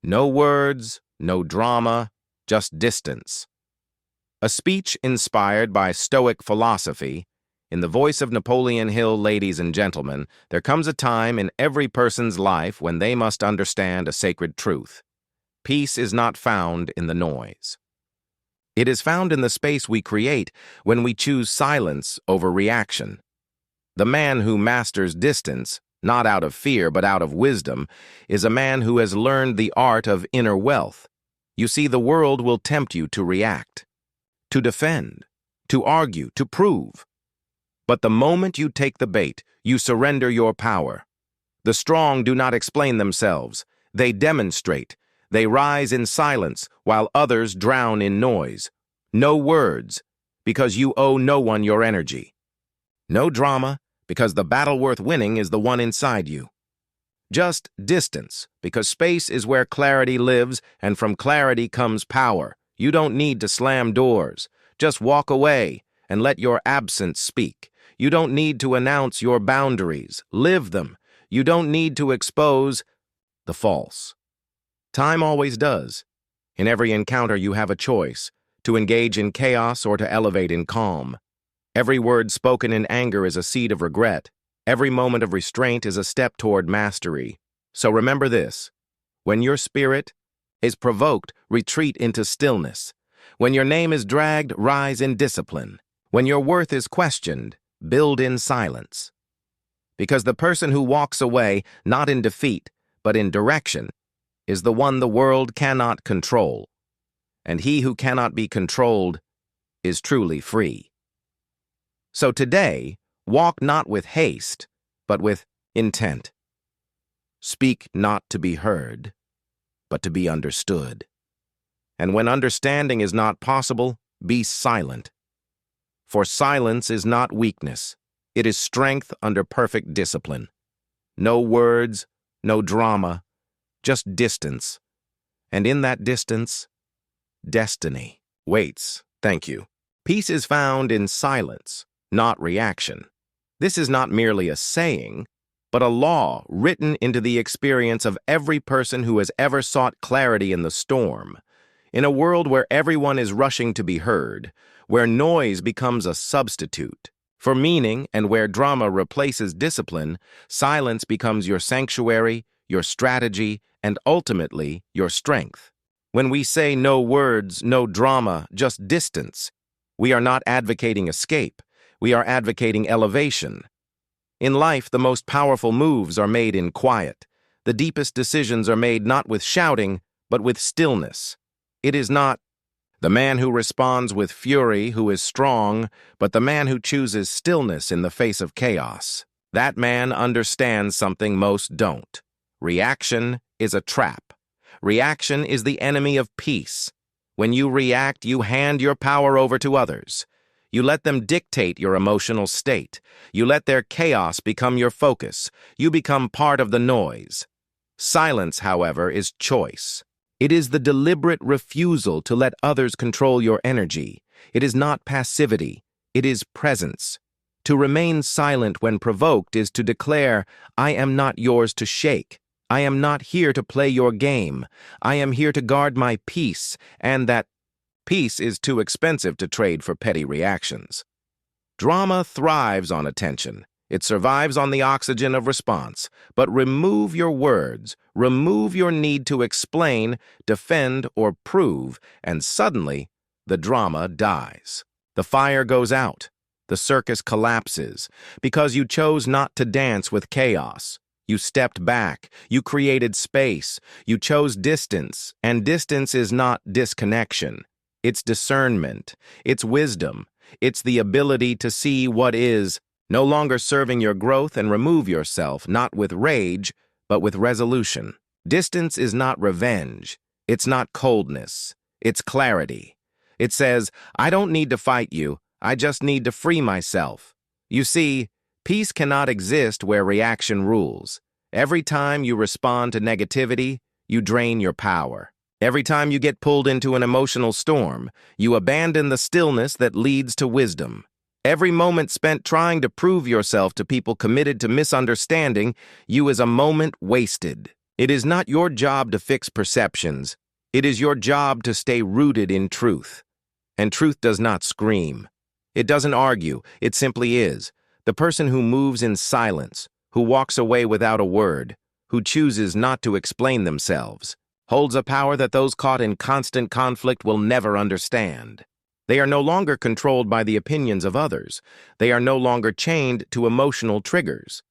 No words, no drama, just distance. A speech inspired by Stoic philosophy. In the voice of Napoleon Hill, ladies and gentlemen, there comes a time in every person's life when they must understand a sacred truth. Peace is not found in the noise. It is found in the space we create when we choose silence over reaction. The man who masters distance, not out of fear but out of wisdom, is a man who has learned the art of inner wealth. You see, the world will tempt you to react, to defend, to argue, to prove. But the moment you take the bait, you surrender your power. The strong do not explain themselves. They demonstrate. They rise in silence while others drown in noise. No words, because you owe no one your energy. No drama, because the battle worth winning is the one inside you. Just distance, because space is where clarity lives, and from clarity comes power. You don't need to slam doors. Just walk away and let your absence speak. You don't need to announce your boundaries. Live them. You don't need to expose the false. Time always does. In every encounter you have a choice, to engage in chaos or to elevate in calm. Every word spoken in anger is a seed of regret. Every moment of restraint is a step toward mastery. So remember this: when your spirit is provoked, retreat into stillness. When your name is dragged, rise in discipline. When your worth is questioned, build in silence. Because the person who walks away, not in defeat, but in direction, is the one the world cannot control. And he who cannot be controlled is truly free. So today, walk not with haste, but with intent. Speak not to be heard, but to be understood. And when understanding is not possible, be silent. For silence is not weakness. It is strength under perfect discipline. No words, no drama, just distance. And in that distance, destiny waits. Thank you. Peace is found in silence, not reaction. This is not merely a saying, but a law written into the experience of every person who has ever sought clarity in the storm. In a world where everyone is rushing to be heard, where noise becomes a substitute for meaning and where drama replaces discipline, silence becomes your sanctuary, your strategy, and ultimately your strength. When we say no words, no drama, just distance, we are not advocating escape. We are advocating elevation. In life, the most powerful moves are made in quiet. The deepest decisions are made not with shouting, but with stillness. It is not the man who responds with fury who is strong, but the man who chooses stillness in the face of chaos. That man understands something most don't. Reaction is a trap. Reaction is the enemy of peace. When you react, you hand your power over to others. You let them dictate your emotional state. You let their chaos become your focus. You become part of the noise. Silence, however, is choice. It is the deliberate refusal to let others control your energy. It is not passivity. It is presence. To remain silent when provoked is to declare, I am not yours to shake. I am not here to play your game. I am here to guard my peace, and that peace is too expensive to trade for petty reactions. Drama thrives on attention. It survives on the oxygen of response. But remove your words, remove your need to explain, defend, or prove, and suddenly the drama dies. The fire goes out. The circus collapses. Because you chose not to dance with chaos. You stepped back. You created space. You chose distance, and distance is not disconnection. It's discernment. It's wisdom. It's the ability to see what is no longer serving your growth and remove yourself, not with rage, but with resolution. Distance is not revenge. It's not coldness. It's clarity. It says, I don't need to fight you. I just need to free myself. You see, peace cannot exist where reaction rules. Every time you respond to negativity, you drain your power. Every time you get pulled into an emotional storm, you abandon the stillness that leads to wisdom. Every moment spent trying to prove yourself to people committed to misunderstanding you is a moment wasted. It is not your job to fix perceptions. It is your job to stay rooted in truth. And truth does not scream. It doesn't argue. It simply is. The person who moves in silence, who walks away without a word, who chooses not to explain themselves, holds a power that those caught in constant conflict will never understand. They are no longer controlled by the opinions of others. They are no longer chained to emotional triggers.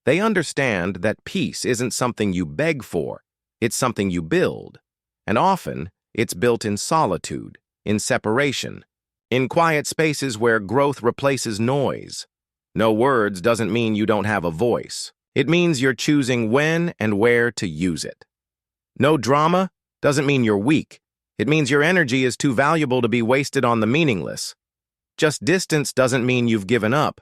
They understand that peace isn't something you beg for, it's something you build. And often, it's built in solitude, in separation, in quiet spaces where growth replaces noise. No words doesn't mean you don't have a voice. It means you're choosing when and where to use it. No drama doesn't mean you're weak. It means your energy is too valuable to be wasted on the meaningless. Just distance doesn't mean you've given up.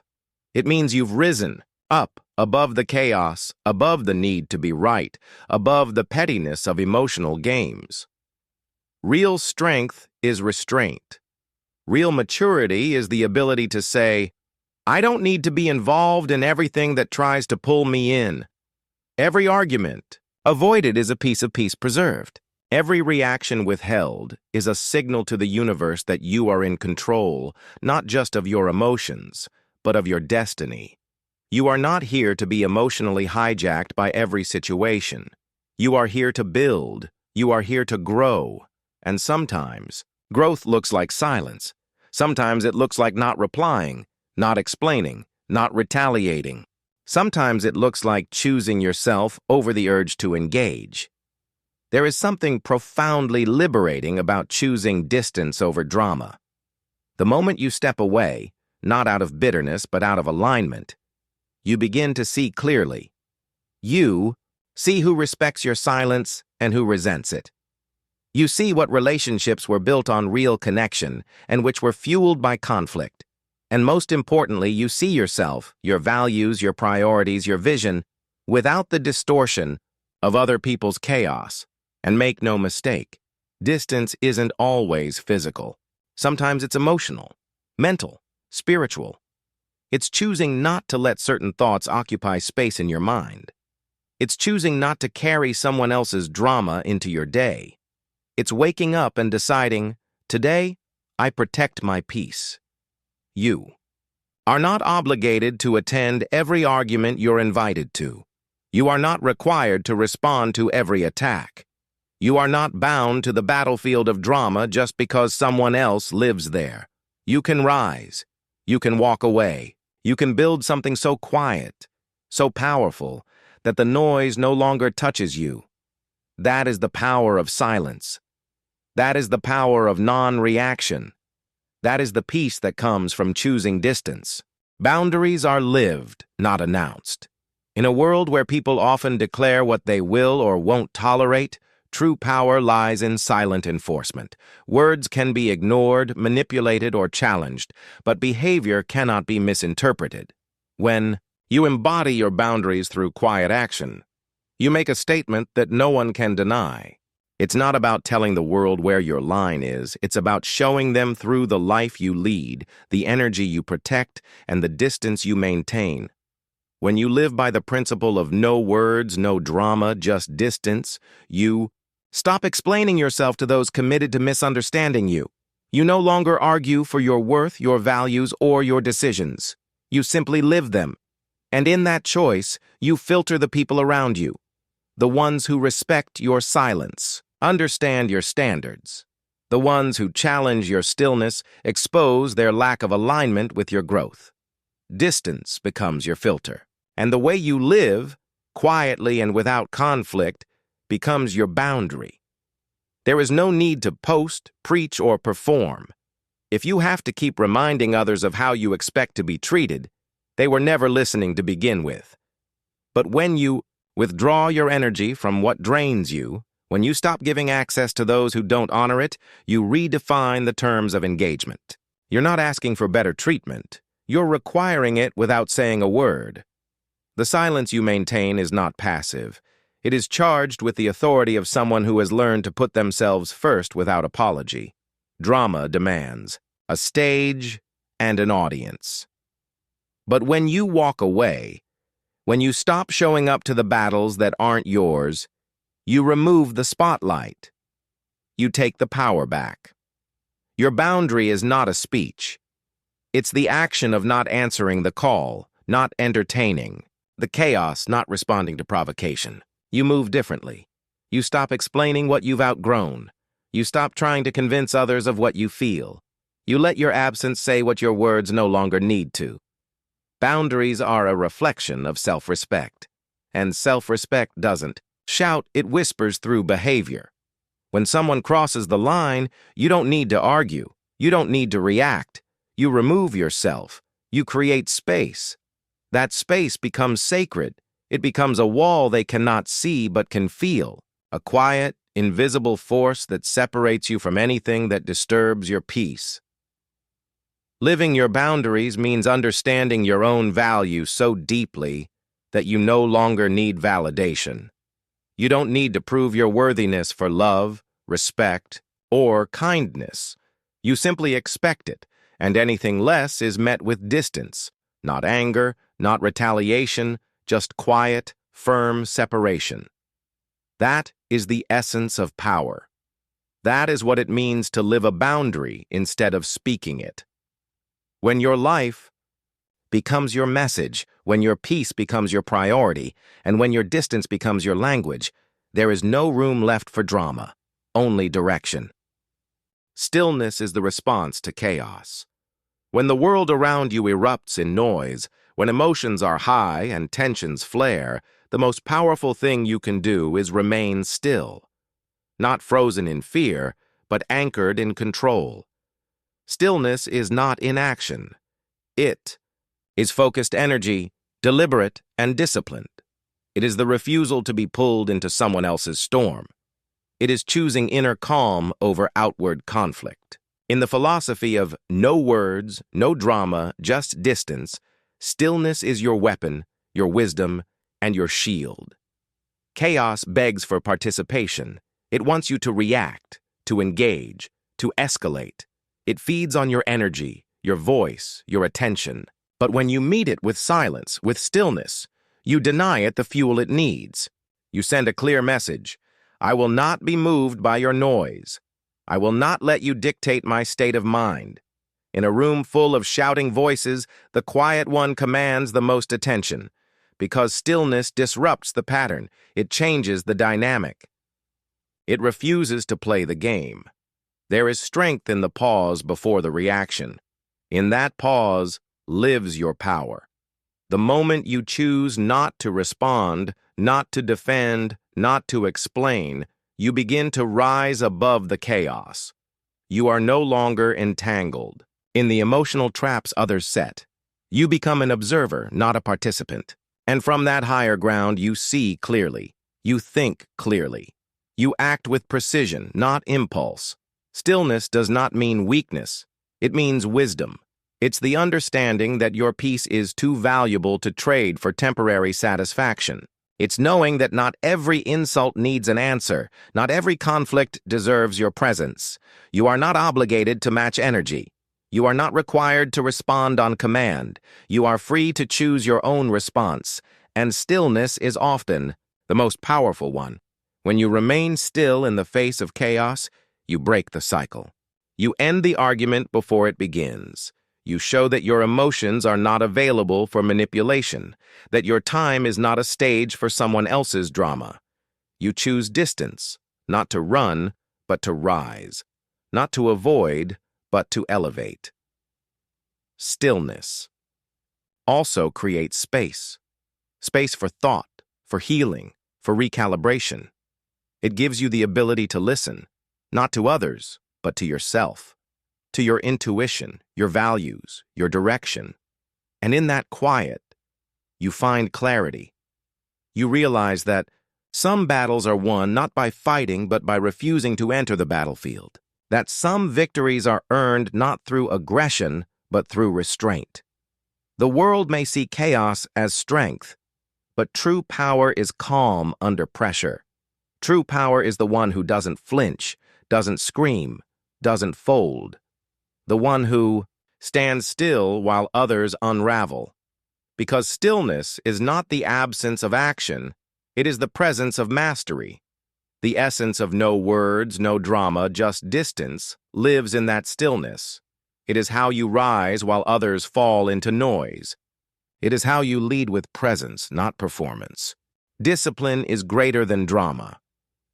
It means you've risen, up, above the chaos, above the need to be right, above the pettiness of emotional games. Real strength is restraint. Real maturity is the ability to say, I don't need to be involved in everything that tries to pull me in. Every argument avoided is a piece of peace preserved. Every reaction withheld is a signal to the universe that you are in control, not just of your emotions, but of your destiny. You are not here to be emotionally hijacked by every situation. You are here to build. You are here to grow. And sometimes, growth looks like silence. Sometimes it looks like not replying, not explaining, not retaliating. Sometimes it looks like choosing yourself over the urge to engage. There is something profoundly liberating about choosing distance over drama. The moment you step away, not out of bitterness but out of alignment, you begin to see clearly. You see who respects your silence and who resents it. You see what relationships were built on real connection and which were fueled by conflict. And most importantly, you see yourself, your values, your priorities, your vision, without the distortion of other people's chaos. And make no mistake, distance isn't always physical. Sometimes it's emotional, mental, spiritual. It's choosing not to let certain thoughts occupy space in your mind. It's choosing not to carry someone else's drama into your day. It's waking up and deciding, today, I protect my peace. You are not obligated to attend every argument you're invited to. You are not required to respond to every attack. You are not bound to the battlefield of drama just because someone else lives there. You can rise. You can walk away. You can build something so quiet, so powerful, that the noise no longer touches you. That is the power of silence. That is the power of non-reaction. That is the peace that comes from choosing distance. Boundaries are lived, not announced. In a world where people often declare what they will or won't tolerate, true power lies in silent enforcement. Words can be ignored, manipulated, or challenged, but behavior cannot be misinterpreted. When you embody your boundaries through quiet action, you make a statement that no one can deny. It's not about telling the world where your line is. It's about showing them through the life you lead, the energy you protect, and the distance you maintain. When you live by the principle of no words, no drama, just distance, you stop explaining yourself to those committed to misunderstanding you. You no longer argue for your worth, your values, or your decisions. You simply live them. And in that choice, you filter the people around you, the ones who respect your silence, understand your standards, the ones who challenge your stillness, expose their lack of alignment with your growth. Distance becomes your filter, and the way you live, quietly and without conflict, becomes your boundary. There is no need to post, preach, or perform. If you have to keep reminding others of how you expect to be treated, they were never listening to begin with. But when you withdraw your energy from what drains you, when you stop giving access to those who don't honor it, you redefine the terms of engagement. You're not asking for better treatment. You're requiring it without saying a word. The silence you maintain is not passive. It is charged with the authority of someone who has learned to put themselves first without apology. Drama demands a stage and an audience. But when you walk away, when you stop showing up to the battles that aren't yours, You remove the spotlight. You take the power back. Your boundary is not a speech. It's the action of not answering the call, not entertaining, the chaos, not responding to provocation. You move differently. You stop explaining what you've outgrown. You stop trying to convince others of what you feel. You let your absence say what your words no longer need to. Boundaries are a reflection of self-respect. And self-respect doesn't shout, it whispers through behavior. When someone crosses the line, you don't need to argue. You don't need to react. You remove yourself. You create space. That space becomes sacred. It becomes a wall they cannot see but can feel, a quiet, invisible force that separates you from anything that disturbs your peace. Living your boundaries means understanding your own value so deeply that you no longer need validation. You don't need to prove your worthiness for love, respect, or kindness. You simply expect it, and anything less is met with distance, not anger, not retaliation, just quiet, firm separation. That is the essence of power. That is what it means to live a boundary instead of speaking it. When your life becomes your message, when your peace becomes your priority, and when your distance becomes your language, there is no room left for drama, only direction. Stillness is the response to chaos. When the world around you erupts in noise, when emotions are high and tensions flare, the most powerful thing you can do is remain still. Not frozen in fear, but anchored in control. Stillness is not inaction. It is focused energy, deliberate and disciplined. It is the refusal to be pulled into someone else's storm. It is choosing inner calm over outward conflict. In the philosophy of no words, no drama, just distance, stillness is your weapon, your wisdom, and your shield. Chaos begs for participation. It wants you to react, to engage, to escalate. It feeds on your energy, your voice, your attention. But when you meet it with silence, with stillness, you deny it the fuel it needs. You send a clear message. I will not be moved by your noise. I will not let you dictate my state of mind. In a room full of shouting voices, the quiet one commands the most attention, because stillness disrupts the pattern. It changes the dynamic. It refuses to play the game. There is strength in the pause before the reaction. In that pause lives your power. The moment you choose not to respond, not to defend, not to explain, you begin to rise above the chaos. You are no longer entangled in the emotional traps others set. You become an observer, not a participant. And from that higher ground, you see clearly. You think clearly. You act with precision, not impulse. Stillness does not mean weakness. It means wisdom. It's the understanding that your peace is too valuable to trade for temporary satisfaction. It's knowing that not every insult needs an answer. Not every conflict deserves your presence. You are not obligated to match energy. You are not required to respond on command. You are free to choose your own response. And stillness is often the most powerful one. When you remain still in the face of chaos, you break the cycle. You end the argument before it begins. You show that your emotions are not available for manipulation, that your time is not a stage for someone else's drama. You choose distance, not to run, but to rise, not to avoid, but to elevate. Stillness also creates space. Space for thought, for healing, for recalibration. It gives you the ability to listen, not to others, but to yourself. To your intuition, your values, your direction. And in that quiet, you find clarity. You realize that some battles are won not by fighting but by refusing to enter the battlefield. That some victories are earned not through aggression but through restraint. The world may see chaos as strength, but true power is calm under pressure. True power is the one who doesn't flinch, doesn't scream, doesn't fold. The one who stands still while others unravel. Because stillness is not the absence of action, it is the presence of mastery. The essence of no words, no drama, just distance lives in that stillness. It is how you rise while others fall into noise. It is how you lead with presence, not performance. Discipline is greater than drama.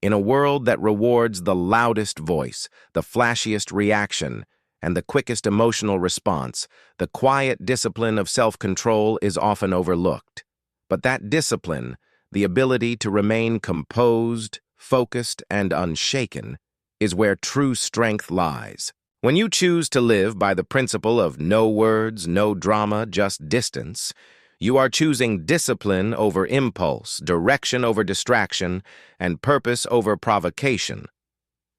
In a world that rewards the loudest voice, the flashiest reaction, and the quickest emotional response, the quiet discipline of self-control is often overlooked. But that discipline, the ability to remain composed, focused, and unshaken, is where true strength lies. When you choose to live by the principle of no words, no drama, just distance, you are choosing discipline over impulse, direction over distraction, and purpose over provocation.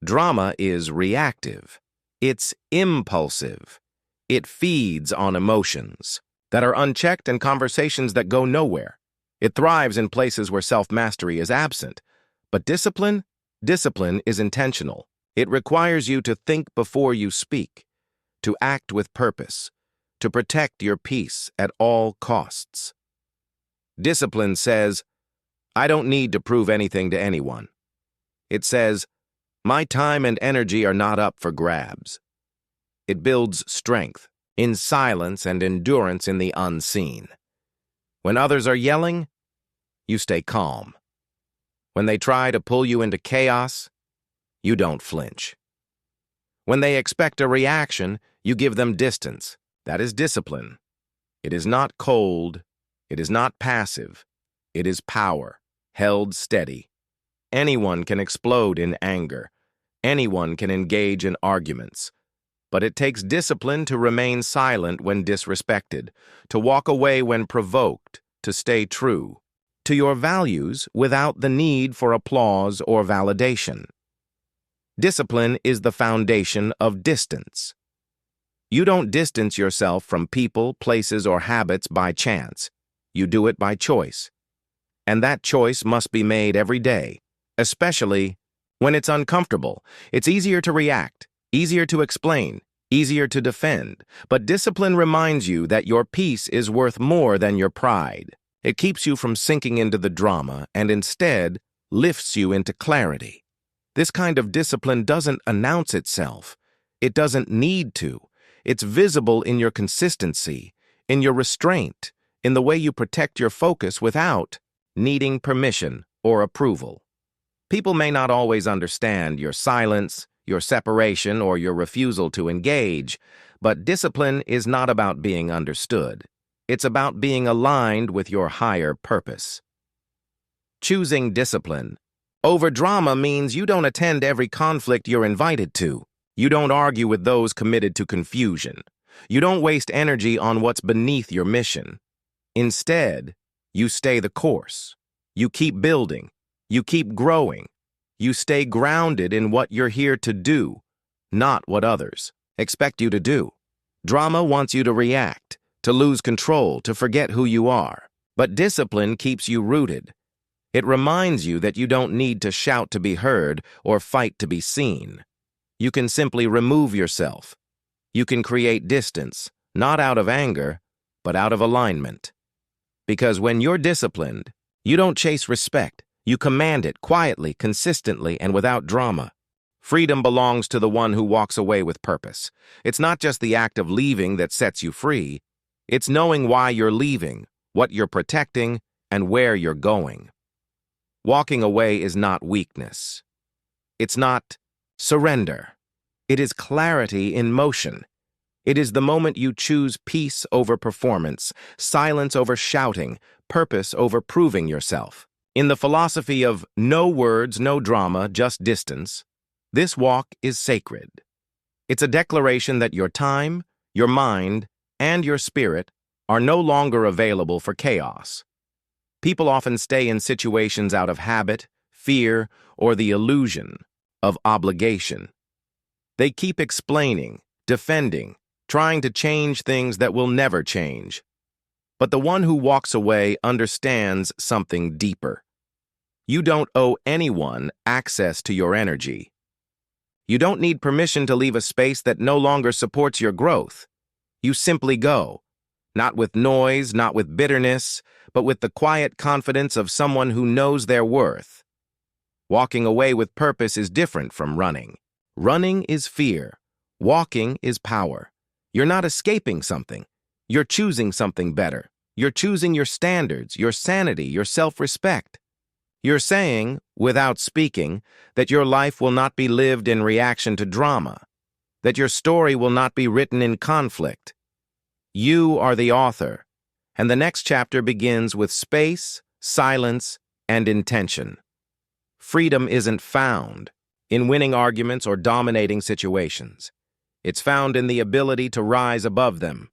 Drama is reactive. It's impulsive. It feeds on emotions that are unchecked and conversations that go nowhere. It thrives in places where self-mastery is absent. But discipline is intentional. It requires you to think before you speak, to act with purpose, to protect your peace at all costs. Discipline says, I don't need to prove anything to anyone. It says, my time and energy are not up for grabs. It builds strength in silence and endurance in the unseen. When others are yelling, you stay calm. When they try to pull you into chaos, you don't flinch. When they expect a reaction, you give them distance. That is discipline. It is not cold. It is not passive. It is power, held steady. Anyone can explode in anger. Anyone can engage in arguments. But it takes discipline to remain silent when disrespected, to walk away when provoked, to stay true to your values without the need for applause or validation. Discipline is the foundation of distance. You don't distance yourself from people, places, or habits by chance. You do it by choice. And that choice must be made every day, especially when it's uncomfortable. It's easier to react, easier to explain, easier to defend. But discipline reminds you that your peace is worth more than your pride. It keeps you from sinking into the drama and instead lifts you into clarity. This kind of discipline doesn't announce itself. It doesn't need to. It's visible in your consistency, in your restraint, in the way you protect your focus without needing permission or approval. People may not always understand your silence, your separation, or your refusal to engage, but discipline is not about being understood. It's about being aligned with your higher purpose. Choosing discipline over drama means you don't attend every conflict you're invited to. You don't argue with those committed to confusion. You don't waste energy on what's beneath your mission. Instead, you stay the course. You keep building. You keep growing. You stay grounded in what you're here to do, not what others expect you to do. Drama wants you to react, to lose control, to forget who you are. But discipline keeps you rooted. It reminds you that you don't need to shout to be heard or fight to be seen. You can simply remove yourself. You can create distance, not out of anger, but out of alignment. Because when you're disciplined, you don't chase respect. You command it quietly, consistently, and without drama. Freedom belongs to the one who walks away with purpose. It's not just the act of leaving that sets you free. It's knowing why you're leaving, what you're protecting, and where you're going. Walking away is not weakness. It's not surrender. It is clarity in motion. It is the moment you choose peace over performance, silence over shouting, purpose over proving yourself. In the philosophy of no words, no drama, just distance, this walk is sacred. It's a declaration that your time, your mind, and your spirit are no longer available for chaos. People often stay in situations out of habit, fear, or the illusion of obligation. They keep explaining, defending, trying to change things that will never change. But the one who walks away understands something deeper. You don't owe anyone access to your energy. You don't need permission to leave a space that no longer supports your growth. You simply go, not with noise, not with bitterness, but with the quiet confidence of someone who knows their worth. Walking away with purpose is different from running. Running is fear. Walking is power. You're not escaping something. You're choosing something better. You're choosing your standards, your sanity, your self-respect. You're saying, without speaking, that your life will not be lived in reaction to drama, that your story will not be written in conflict. You are the author, and the next chapter begins with space, silence, and intention. Freedom isn't found in winning arguments or dominating situations. It's found in the ability to rise above them,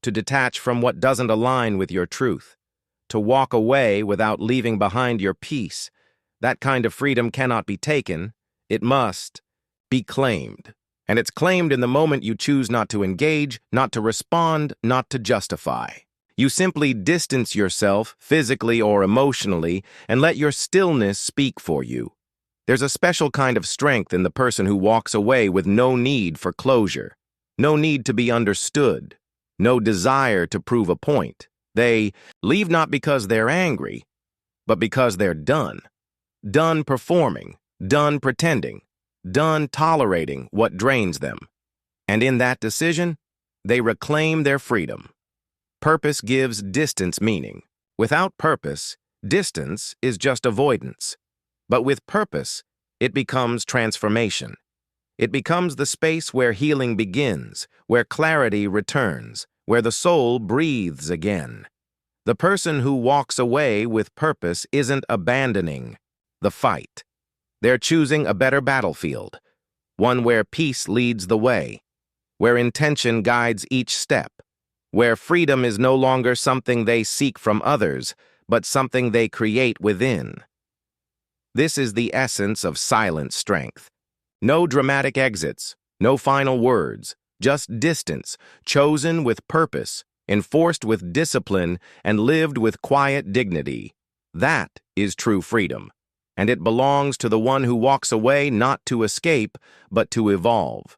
to detach from what doesn't align with your truth, to walk away without leaving behind your peace. That kind of freedom cannot be taken. It must be claimed. And it's claimed in the moment you choose not to engage, not to respond, not to justify. You simply distance yourself, physically or emotionally, and let your stillness speak for you. There's a special kind of strength in the person who walks away with no need for closure, no need to be understood, no desire to prove a point. They leave not because they're angry, but because they're done. Done performing, done pretending, done tolerating what drains them. And in that decision, they reclaim their freedom. Purpose gives distance meaning. Without purpose, distance is just avoidance. But with purpose, it becomes transformation. It becomes the space where healing begins, where clarity returns, where the soul breathes again. The person who walks away with purpose isn't abandoning the fight. They're choosing a better battlefield, one where peace leads the way, where intention guides each step, where freedom is no longer something they seek from others, but something they create within. This is the essence of silent strength. No dramatic exits, no final words, just distance, chosen with purpose, enforced with discipline, and lived with quiet dignity. That is true freedom, and it belongs to the one who walks away not to escape, but to evolve.